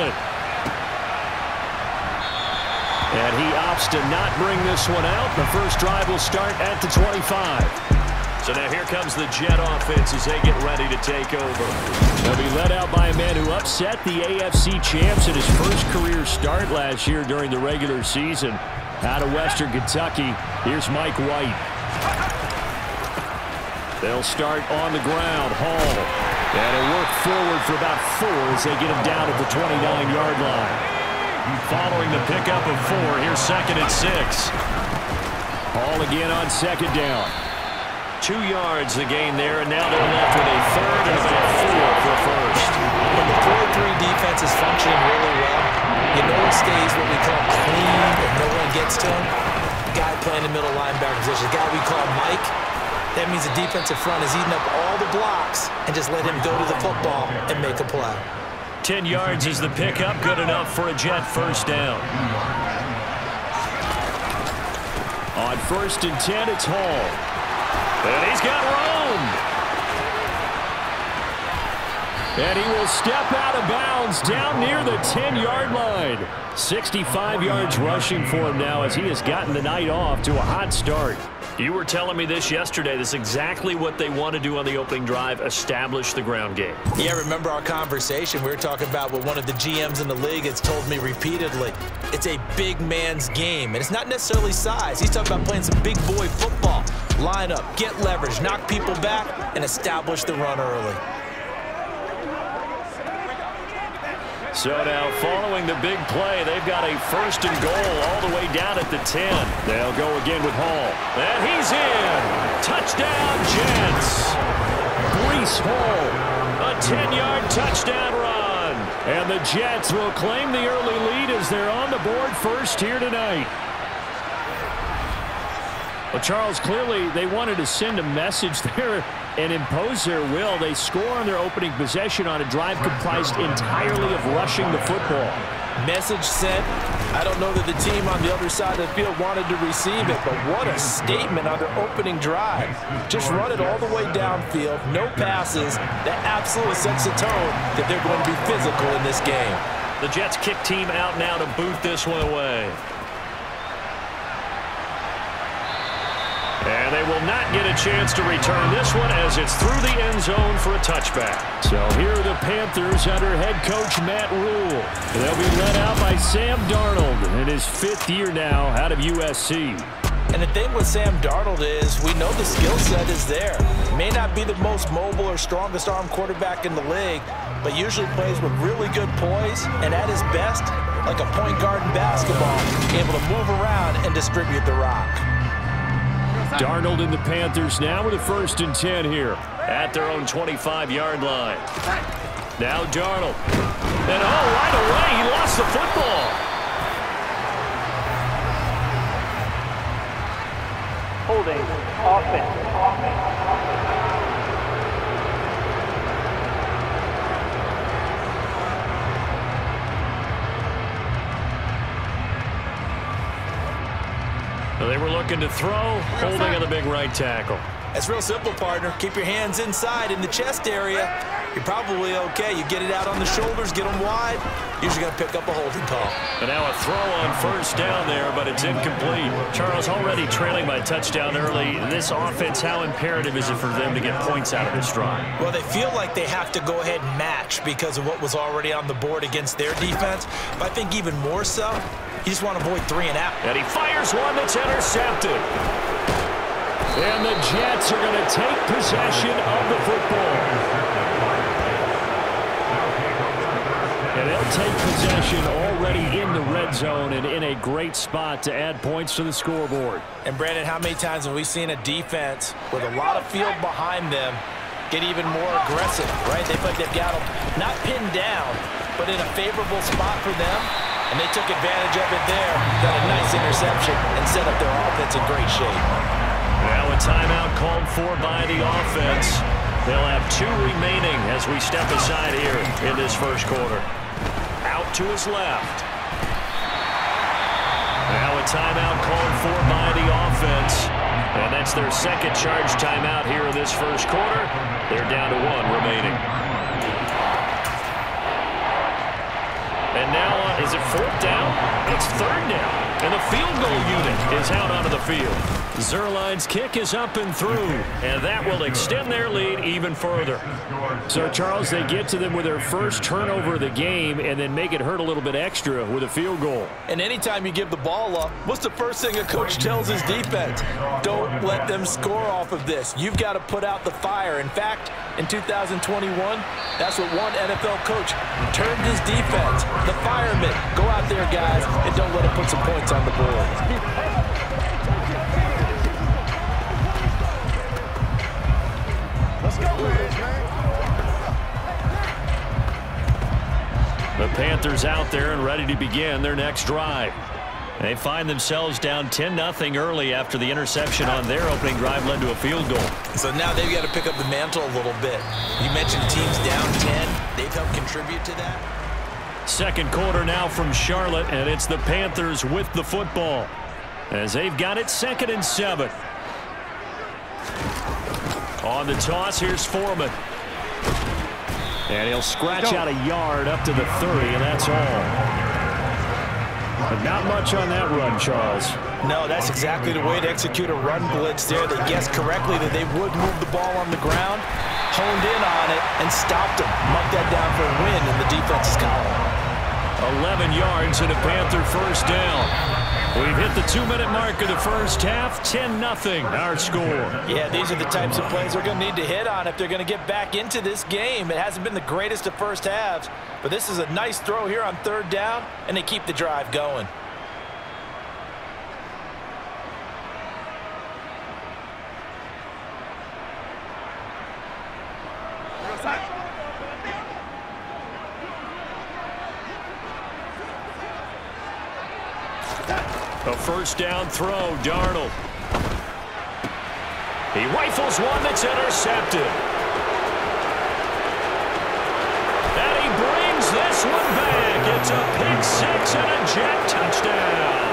it. And he opts to not bring this one out. The first drive will start at the 25. So now here comes the Jet offense as they get ready to take over. They'll be led out by a man who upset the AFC champs in his first career start last year during the regular season. Out of Western Kentucky, here's Mike White. They'll start on the ground. Hall. And a work forward for about 4 as they get him down at the 29-yard line. Following the pickup of 4, here's 2nd and 6. Hall again on 2nd down. 2 yards the gain there, and now they're left with a 3rd and about 4 for first. When the 4-3 defense is functioning really well, you know it stays what we call clean and no one gets to him. The guy playing the middle linebacker position, the guy we call Mike, that means the defensive front is eating up all the blocks and just let him go to the football and make a play. 10 yards is the pickup, good enough for a Jet first down. On 1st and 10, it's Hall. And he's got room. And he will step out of bounds down near the 10-yard line. 65 yards rushing for him now as he has gotten the night off to a hot start. You were telling me this yesterday. This is exactly what they want to do on the opening drive, establish the ground game. Yeah, remember our conversation? We were talking about what one of the GMs in the league has told me repeatedly. It's a big man's game, and it's not necessarily size. He's talking about playing some big boy football. Line up, get leverage, knock people back, and establish the run early. So now following the big play, they've got a 1st and goal all the way down at the 10. They'll go again with Hall. And he's in. Touchdown, Jets. Breece Hall, a 10-yard touchdown run. And the Jets will claim the early lead as they're on the board first here tonight. Well, Charles, clearly they wanted to send a message there and impose their will. They score on their opening possession on a drive comprised entirely of rushing the football. Message sent. I don't know that the team on the other side of the field wanted to receive it, but what a statement on their opening drive. Just run it all the way downfield, no passes. That absolutely sets the tone that they're going to be physical in this game. The Jets kick team out now to boot this one away. And they will not get a chance to return this one as it's through the end zone for a touchback. So here are the Panthers under head coach Matt Rule. They'll be led out by Sam Darnold in his 5th year now out of USC. And the thing with Sam Darnold is we know the skill set is there. May not be the most mobile or strongest arm quarterback in the league, but usually plays with really good poise and at his best, like a point guard in basketball, able to move around and distribute the rock. Darnold and the Panthers now with a 1st and 10 here at their own 25-yard line. Now Darnold. And right away he lost the football. Holding offense. They were looking to throw, holding on the big right tackle. It's real simple, partner. Keep your hands inside in the chest area. You're probably okay. You get it out on the shoulders, get them wide. Usually going to pick up a holding call. And now a throw on 1st down there, but it's incomplete. Charles, already trailing by touchdown early. This offense, how imperative is it for them to get points out of this drive? Well, they feel like they have to go ahead and match because of what was already on the board against their defense. But I think even more so, you just want to avoid 3 and out. And he fires one that's intercepted. And the Jets are going to take possession of the football. And they'll take possession already in the red zone and in a great spot to add points to the scoreboard. And, Brandon, how many times have we seen a defense with a lot of field behind them get even more aggressive, right? They feel like they've got them not pinned down, but in a favorable spot for them. And they took advantage of it there, got a nice interception, and set up their offense in great shape. Now a timeout called for by the offense. They'll have 2 remaining as we step aside here in this first quarter. Out to his left. Now a timeout called for by the offense. And that's their 2nd charge timeout here in this first quarter. They're down to 1 remaining. And And now, is it fourth down? It's third down. And the field goal unit is out onto the field. Zerline's kick is up and through, and that will extend their lead even further. So, Charles, they get to them with their first turnover of the game and then make it hurt a little bit extra with a field goal. And anytime you give the ball up, what's the first thing a coach tells his defense? Don't let them score off of this. You've got to put out the fire. In fact, in 2021, that's what one NFL coach termed his defense, the firemen. Go out there, guys, and don't let them put some points on the board. Let's go. The Panthers out there and ready to begin their next drive. They find themselves down 10-0 early after the interception on their opening drive led to a field goal. So now they've got to pick up the mantle a little bit. You mentioned teams down 10. They've helped contribute to that. Second quarter now from Charlotte, and it's the Panthers with the football as they've got it 2nd and 7. On the toss, here's Foreman. And he'll scratch out a yard up to the 30, and that's all. But not much on that run, Charles. No, that's exactly the way to execute a run blitz there. They guessed correctly that they would move the ball on the ground, honed in on it, and stopped them. Marked that down for a win in the defense's column. 11 yards and a Panther first down. We've hit the 2-minute mark of the first half. 10-0 our score. Yeah, these are the types of plays they're going to need to hit on if they're going to get back into this game. It hasn't been the greatest of first halves, but this is a nice throw here on third down, and they keep the drive going. A first down throw, Darnold. He rifles one that's intercepted. And he brings this one back. It's a pick six and a Jet touchdown.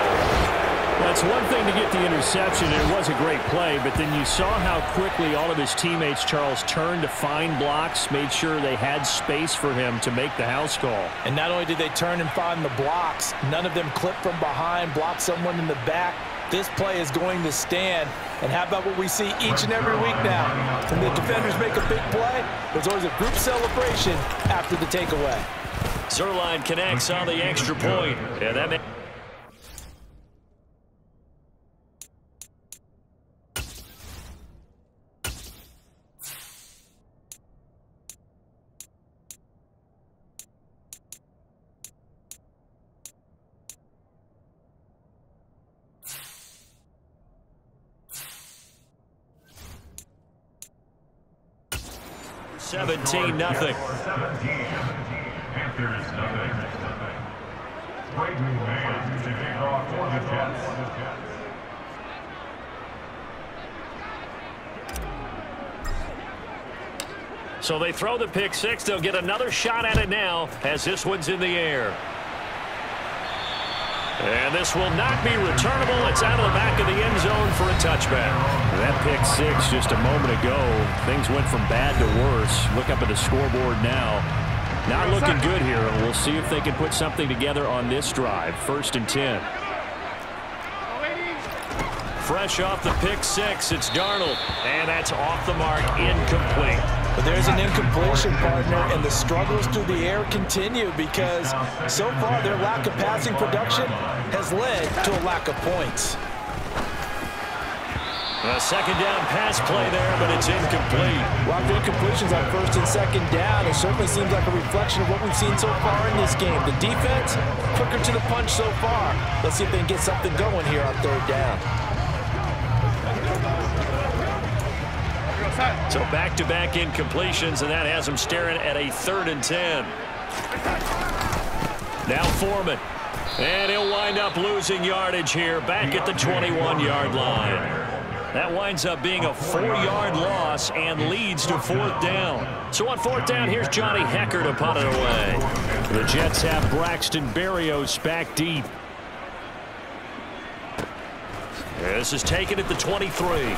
That's one thing to get the interception, and it was a great play, but then you saw how quickly all of his teammates, Charles, turned to find blocks, made sure they had space for him to make the house call. And not only did they turn and find the blocks, none of them clipped from behind, blocked someone in the back. This play is going to stand. And how about what we see each and every week now? When the defenders make a big play, there's always a group celebration after the takeaway. Zerline connects on the extra point. And that makes... Seventeen nothing. So they throw the pick six. They'll get another shot at it now as this one's in the air. And this will not be returnable. It's out of the back of the end zone for a touchback. That pick six just a moment ago. Things went from bad to worse. Look up at the scoreboard now. Not looking good here. We'll see if they can put something together on this drive. 1st and 10. Fresh off the pick six, it's Darnold. And that's off the mark, incomplete. But there's an incompletion, partner, and the struggles through the air continue because so far their lack of passing production has led to a lack of points. A second down pass play there, but it's incomplete. A lot of incompletions on 1st and 2nd down. It certainly seems like a reflection of what we've seen so far in this game. The defense, quicker to the punch so far. Let's see if they can get something going here on 3rd down. So back-to-back incompletions, and that has them staring at a 3rd and 10. Now Foreman. And he'll wind up losing yardage here back at the 21-yard line. That winds up being a 4-yard loss and leads to 4th down. So on 4th down, here's Johnny Hecker to punt it away. The Jets have Braxton Berrios back deep. This is taken at the 23.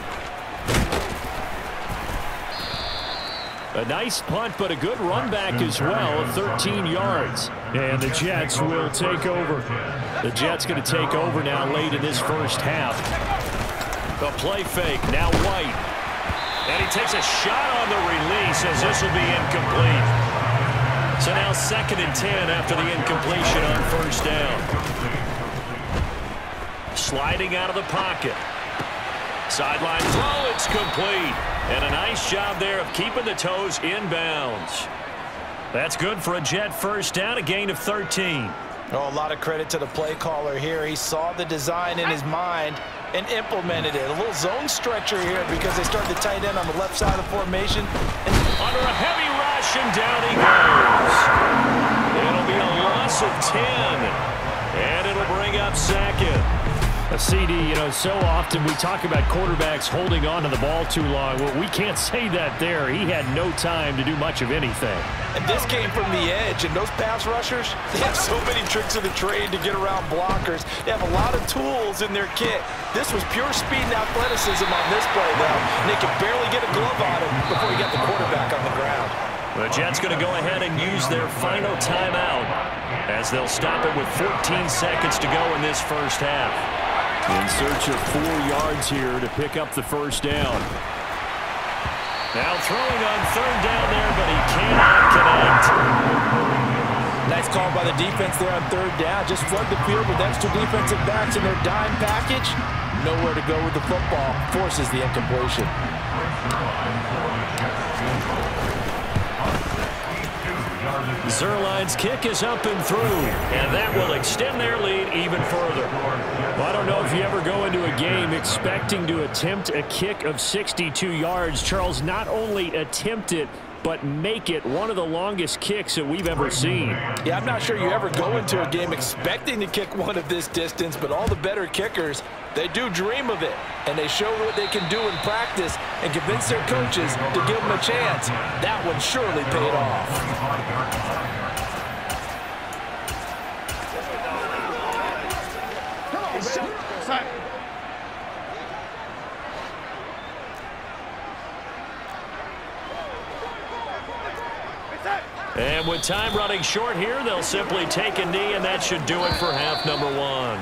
A nice punt, but a good run back as well of 13 yards. And the Jets will take over. The Jets going to take over now late in this first half. The play fake, now White. And he takes a shot on the release as this will be incomplete. So now 2nd and 10 after the incompletion on first down. Sliding out of the pocket. Sideline throw, it's complete. And a nice job there of keeping the toes inbounds. That's good for a Jet first down, a gain of 13. Oh, a lot of credit to the play caller here. He saw the design in his mind and implemented it. A little zone stretcher here because they started the tight end on the left side of the formation. And under a heavy rush, and down he goes. It'll be a loss of 10. And it'll bring up 2nd. A CD, you know, so often we talk about quarterbacks holding on to the ball too long. Well, we can't say that there. He had no time to do much of anything. And this came from the edge, and those pass rushers, they have so many tricks of the trade to get around blockers. They have a lot of tools in their kit. This was pure speed and athleticism on this play, though. And they could barely get a glove on him before he got the quarterback on the ground. The Jets going to go ahead and use their final timeout as they'll stop it with 14 seconds to go in this first half. In search of 4 yards here to pick up the first down. Now throwing on 3rd down there, but he cannot connect. Nice call by the defense there on 3rd down. Just flood the field with extra defensive backs in their dime package. Nowhere to go with the football. Forces the incompletion. Zerline's kick is up and through, and that will extend their lead even further. Well, I don't know if you ever go into a game expecting to attempt a kick of 62 yards. Charles, not only attempt it, but make it one of the longest kicks that we've ever seen. Yeah, I'm not sure you ever go into a game expecting to kick one of this distance, but all the better kickers, they do dream of it, and they show what they can do in practice and convince their coaches to give them a chance. That one surely paid off. And with time running short here, they'll simply take a knee, and that should do it for half number 1.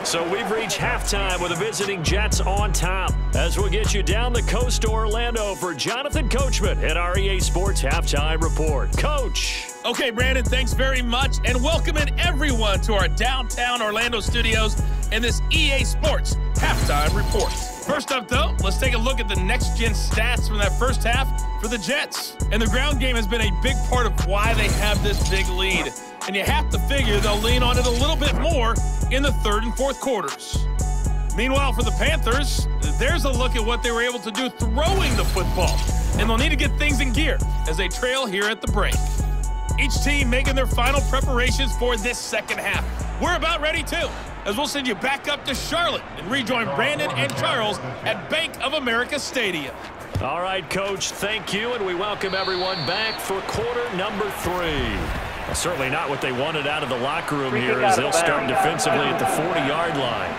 So we've reached halftime with the visiting Jets on top. As we'll get you down the coast to Orlando for Jonathan Coachman at our EA Sports Halftime Report. Coach. Okay, Brandon, thanks very much, and welcome in everyone to our downtown Orlando studios and this EA Sports Halftime Report. First up, though, let's take a look at the next-gen stats from that first half for the Jets. And the ground game has been a big part of why they have this big lead. And you have to figure they'll lean on it a little bit more in the 3rd and 4th quarters. Meanwhile, for the Panthers, there's a look at what they were able to do throwing the football. And they'll need to get things in gear as they trail here at the break. Each team making their final preparations for this second half. We're about ready, too, as we'll send you back up to Charlotte and rejoin Brandon and Charles at Bank of America Stadium. All right, Coach, thank you, and we welcome everyone back for quarter number 3. Well, certainly not what they wanted out of the locker room here as they'll start defensively at the 40-yard line.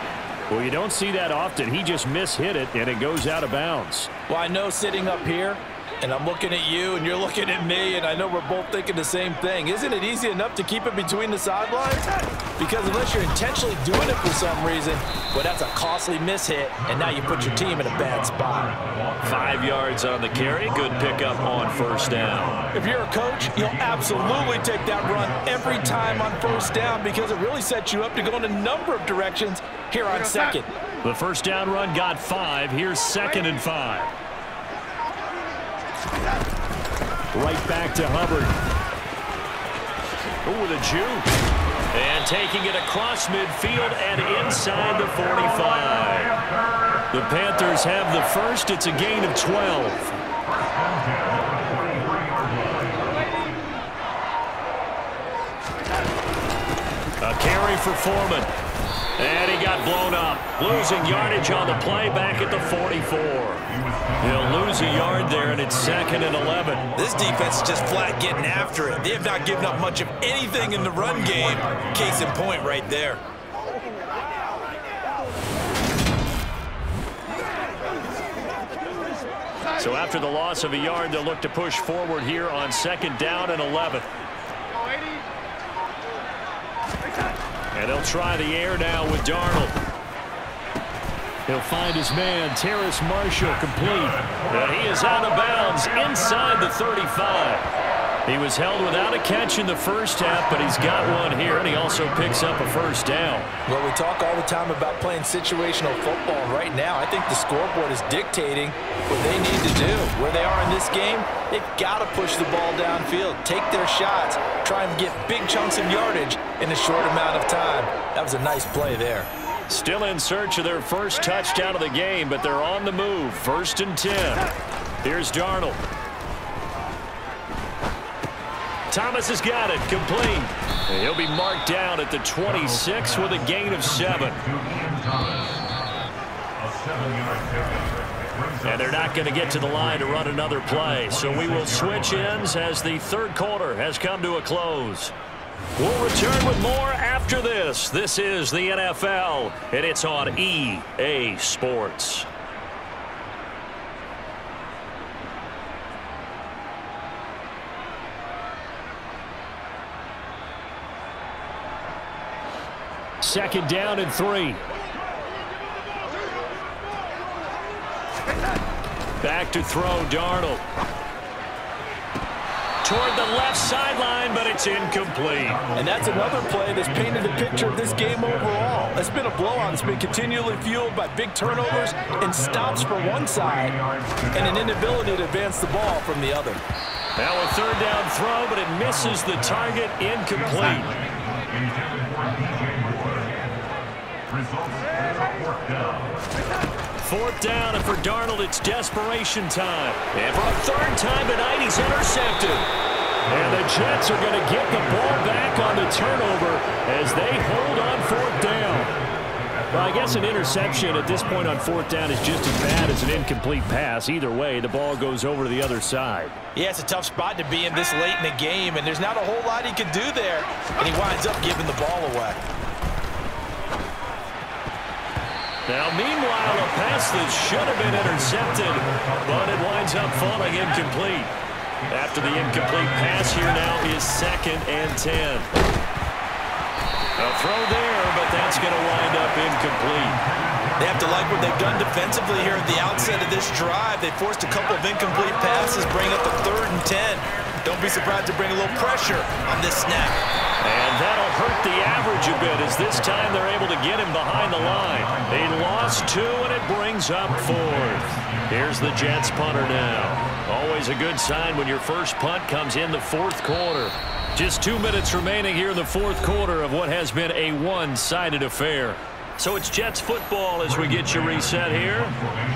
Well, you don't see that often. He just mishit it, and it goes out of bounds. Well, I know sitting up here, and I'm looking at you, and you're looking at me, and I know we're both thinking the same thing. Isn't it easy enough to keep it between the sidelines? Because unless you're intentionally doing it for some reason, well, that's a costly mishit, and now you put your team in a bad spot. 5 yards on the carry. Good pickup on first down. If you're a coach, you'll absolutely take that run every time on first down because it really sets you up to go in a number of directions here on second. The first down run got 5. Here's 2nd and 5. Right back to Hubbard. Ooh, the juke. And taking it across midfield and inside the 45. The Panthers have the first. It's a gain of 12. A carry for Foreman. And he got blown up. Losing yardage on the play back at the 44. He'll lose a yard there, and it's 2nd and 11. This defense is just flat getting after it. They have not given up much of anything in the run game. Case in point right there. So after the loss of a yard, they'll look to push forward here on 2nd down and 11. And they'll try the air now with Darnold. He'll find his man, Terrace Marshall, complete. And he is out of bounds inside the 35. He was held without a catch in the first half, but he's got one here, and he also picks up a first down. Well, we talk all the time about playing situational football. Right now, I think the scoreboard is dictating what they need to do. Where they are in this game, they've got to push the ball downfield, take their shots, try and get big chunks of yardage in a short amount of time. That was a nice play there. Still in search of their first touchdown of the game, but they're on the move. 1st and 10. Here's Darnold. Thomas has got it, complete. And he'll be marked down at the 26 with a gain of 7. And they're not going to get to the line to run another play. So we will switch ends as the 3rd quarter has come to a close. We'll return with more after this. This is the NFL, and it's on EA Sports. Second down and 3. Back to throw, Darnold. Toward the left sideline, but it's incomplete. And that's another play that's painted the picture of this game overall. It's been a blowout. It's been continually fueled by big turnovers and stops for one side and an inability to advance the ball from the other. Now a 3rd down throw, but it misses the target, incomplete. 4th down, and for Darnold, it's desperation time. And for a 3rd time tonight, he's intercepted. And the Jets are going to get the ball back on the turnover as they hold on 4th down. Well, I guess an interception at this point on 4th down is just as bad as an incomplete pass. Either way, the ball goes over to the other side. Yeah, it's a tough spot to be in this late in the game, and there's not a whole lot he can do there. And he winds up giving the ball away. Now, meanwhile, a pass that should have been intercepted, but it winds up falling incomplete. After the incomplete pass, here now is 2nd and 10. A throw there, but that's going to wind up incomplete. They have to like what they've done defensively here at the outset of this drive. They forced a couple of incomplete passes, bring up the 3rd and 10. Don't be surprised to bring a little pressure on this snap. And that'll hurt the average a bit as this time they're able to get him behind the line. They lost 2, and it brings up 4th. Here's the Jets punter now. Always a good sign when your first punt comes in the 4th quarter. Just 2 minutes remaining here in the 4th quarter of what has been a one-sided affair. So it's Jets football as we get you reset here.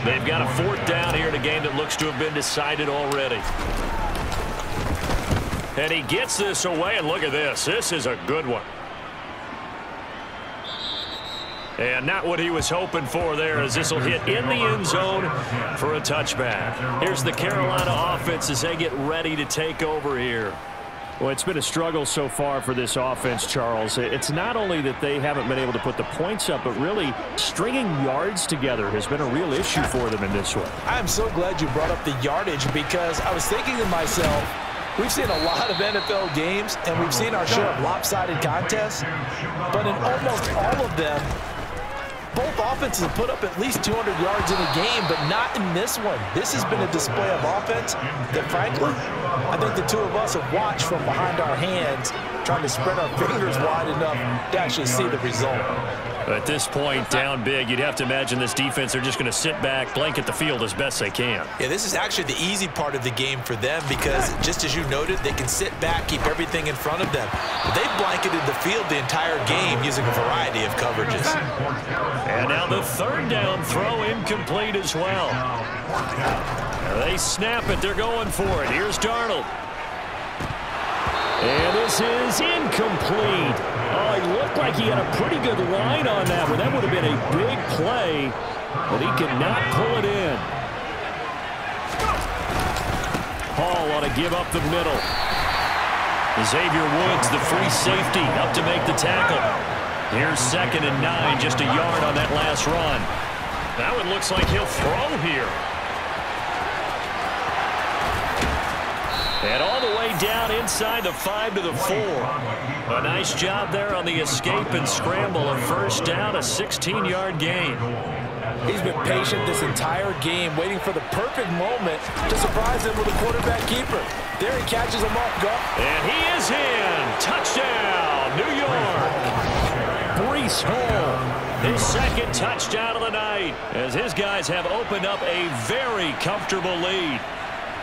They've got a 4th down here in a game that looks to have been decided already. And he gets this away, and look at this. This is a good one. And not what he was hoping for there, as this will hit in the end zone for a touchback. Here's the Carolina offense as they get ready to take over here. Well, it's been a struggle so far for this offense, Charles. It's not only that they haven't been able to put the points up, but really stringing yards together has been a real issue for them in this one. I'm so glad you brought up the yardage, because I was thinking to myself, we've seen a lot of NFL games, and we've seen our share of lopsided contests, but in almost all of them, both offenses have put up at least 200 yards in a game, but not in this one. This has been a display of offense that, frankly, I think the two of us have watched from behind our hands, trying to spread our fingers wide enough to actually see the result. At this point, down big, you'd have to imagine this defense, they're just going to sit back, blanket the field as best they can. Yeah, this is actually the easy part of the game for them, because just as you noted, they can sit back, keep everything in front of them. But they've blanketed the field the entire game using a variety of coverages. And now the 3rd down throw incomplete as well. They snap it. They're going for it. Here's Darnold. And this is incomplete. Oh, he looked like he had a pretty good line on that one. That would have been a big play, but he could not pull it in. Hall ought to give up the middle. Xavier Woods, the free safety, up to make the tackle. Here's 2nd and 9, just a yard on that last run. Now it looks like he'll throw here. And all the way down inside the 5 to the 4. A nice job there on the escape and scramble. A first down, a 16-yard gain. He's been patient this entire game, waiting for the perfect moment to surprise him with a quarterback keeper. There he catches him off guard. And he is in. Touchdown, New York. Breece Hall, his second touchdown of the night, as his guys have opened up a very comfortable lead.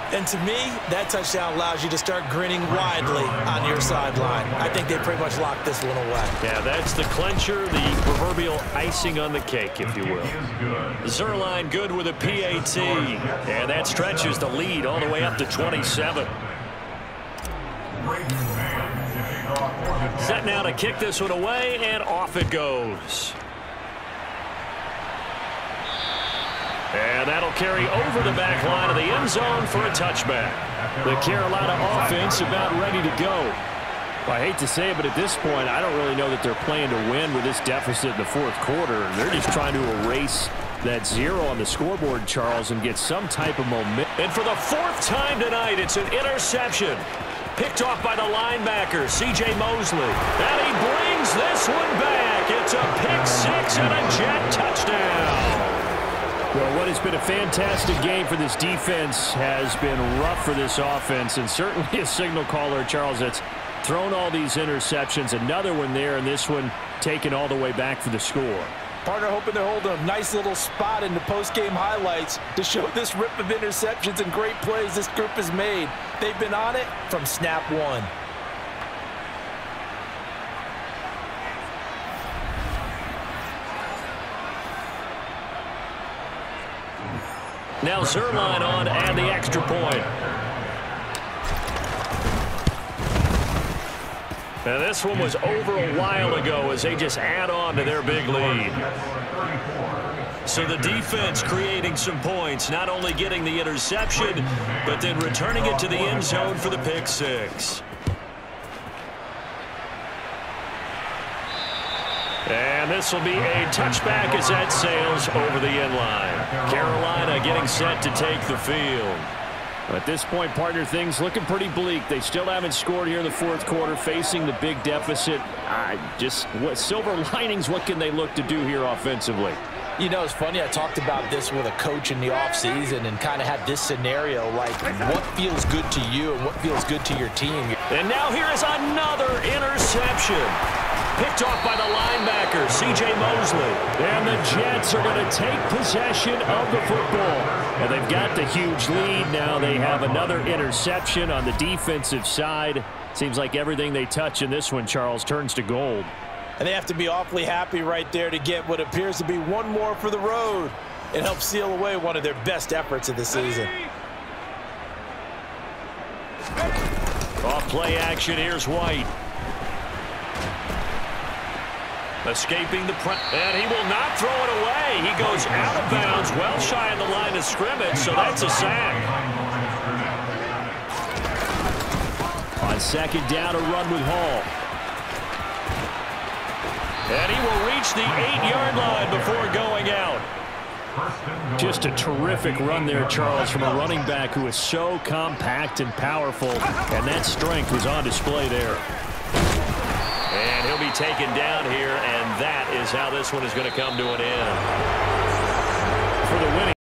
And to me, that touchdown allows you to start grinning widely on your sideline. I think they pretty much locked this one away. Yeah, that's the clincher, the proverbial icing on the cake, if you will. Zerline good with a PAT, and that stretches the lead all the way up to 27. Set now to kick this one away, and off it goes. And that'll carry over the back line of the end zone for a touchback. The Carolina offense about ready to go. Well, I hate to say it, but at this point, I don't really know that they're playing to win with this deficit in the fourth quarter. They're just trying to erase that 0 on the scoreboard, Charles, and get some type of momentum. And for the 4th time tonight, it's an interception. Picked off by the linebacker, C.J. Mosley. And he brings this one back. It's a pick-6 and a Jet touchdown. Well, what has been a fantastic game for this defense has been rough for this offense, and certainly a signal caller, Charles, that's thrown all these interceptions. Another one there, and this one taken all the way back for the score. Partner hoping they're holding a nice little spot in the post-game highlights to show this rip of interceptions and great plays this group has made. They've been on it from snap one. Now Zerline on and the extra point. And this one was over a while ago as they just add on to their big lead. So the defense creating some points, not only getting the interception, but then returning it to the end zone for the pick-6. And this will be a touchback as that sails over the end line. Carolina getting set to take the field. At this point, partner, things looking pretty bleak. They still haven't scored here in the fourth quarter, facing the big deficit. What silver linings, what can they look to do here offensively? You know, it's funny, I talked about this with a coach in the offseason and kind of had this scenario, like what feels good to you and what feels good to your team. And now here is another interception. Picked off by the linebacker, C.J. Mosley. And the Jets are going to take possession of the football. And they've got the huge lead. Now they have another interception on the defensive side. Seems like everything they touch in this one, Charles, turns to gold. And they have to be awfully happy right there to get what appears to be one more for the road and help seal away one of their best efforts of the season. Off play action, here's White. Escaping the press, and he will not throw it away. He goes out of bounds, well shy of the line of scrimmage, so that's a sack. On second down, a run with Hall. And he will reach the 8-yard line before going out. Just a terrific run there, Charles, from a running back who is so compact and powerful, and that strength was on display there. And he'll be taken down here, and that is how this one is going to come to an end. For the winning